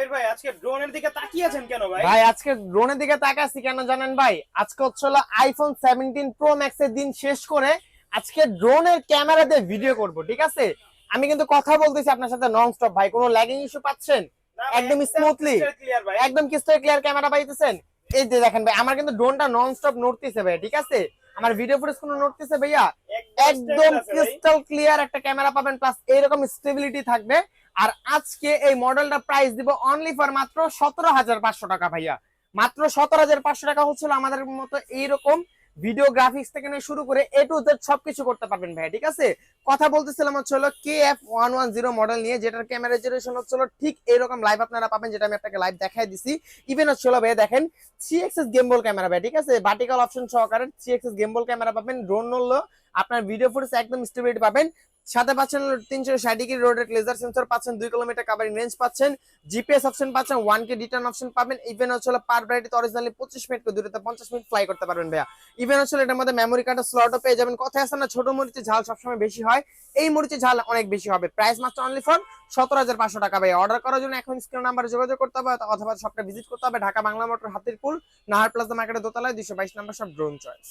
জামিল ভাই আজকে ড্রোনের দিকে তাকিয়েছেন কেন ভাই? ভাই আজকে ড্রোনের দিকে তাকাচ্ছি কেন জানেন ভাই? আজকে হচ্ছে হলো আইফোন 17 প্রো ম্যাক্স এর দিন শেষ করে আজকে ড্রোনের ক্যামেরা দিয়ে ভিডিও করব, ঠিক আছে? আমি কিন্তু কথা বলতেছি আপনার সাথে নন স্টপ ভাই, কোনো ল্যাগিং ইস্যু পাচ্ছেন? না ভাই, একদম স্মুথলি, ক্লিয়ার ভাই। একদম ক্রিস্টাল ক্লিয়ার ক্যামেরা পাইতেছেন। এই যে দেখেন ভাই, আমার কিন্তু ড্রোনটা নন স্টপ নড়তেছে ভাই, ঠিক আছে? আমার ভিডিও ফুটেজ কোনো নড়তেছে ভাইয়া? একদম স্টেবল আছে ভাই। ক্রিস্টাল ক্লিয়ার একটা ক্যামেরা পাবেন, প্লাস এইরকম স্টেবিলিটি থাকবে। আর আজকে এই মডেলটা প্রাইস দিব অনলি ফর মাত্র 17,500 টাকা ভাইয়া। মাত্র 17,500 টাকা হচ্ছিল আমাদের মতো এইরকম ভিডিও গ্রাফিক্স থেকে নিয়ে শুরু করে এ টু জেড সবকিছু করতে পারবেন ভাই, ঠিক আছে? কথা বলতেছিলাম হচ্ছে হলো KF110 মডেল নিয়ে, যেটার ক্যামেরা রেজলিউশন হচ্ছে হলো ঠিক এরকম লাইভ আপনারা পাবেন, যেটা আমি আপনাকে লাইভ দেখাই দিছি। ইভেন হচ্ছে হলো ভাই দেখেন 3 এক্সিস গেমবল ক্যামেরা ভাই, ঠিক আছে? ভার্টিক্যাল অপশন সহকারে 3 এক্সিস গেমবল ক্যামেরা পাবেন। ড্রোন নড়লো আপনার ভিডিও ফুটেজ একদম স্টেবিলিটি পাবেন। সাথে পাচ্ছেন 360 ডিগ্রি রোটেট লেজার সেন্সর পাচ্ছেন, 2 কিলোমিটার কাভারিং রেঞ্জ পাচ্ছেন, জিপিএস অপশন পাচ্ছেন, 1K রিটার্ন অপশন পাবেন। ইভেন হচ্ছে পার ব্রাইটে অরিজিনালি 25 মিনিট করে দূরত্ব 50 মিনিট ফ্লাই করতে পারবেন ভাইয়া। ইভেন হচ্ছে এটার মধ্যে মেমোরি কার্ডের স্লটও পেয়ে যাবেন। কথা আছে না, ছোট মরিচে ঝাল সবসময় বেশি হয়, এই মরিচে ঝাল অনেক বেশি হবে। প্রাইস মাত্র অনলি ফর 17,500 টাকা ভাইয়া। অর্ডার করার জন্য এখন স্ক্রিন নাম্বারে যোগাযোগ করতে হবে অথবা শপটা ভিজিট করতে হবে। ঢাকা বাংলা মোটর, হাতিরপুল, নাহার প্লাজা মার্কেটের দোতলায় 222 নম্বর শপ, ড্রোন চয়েস।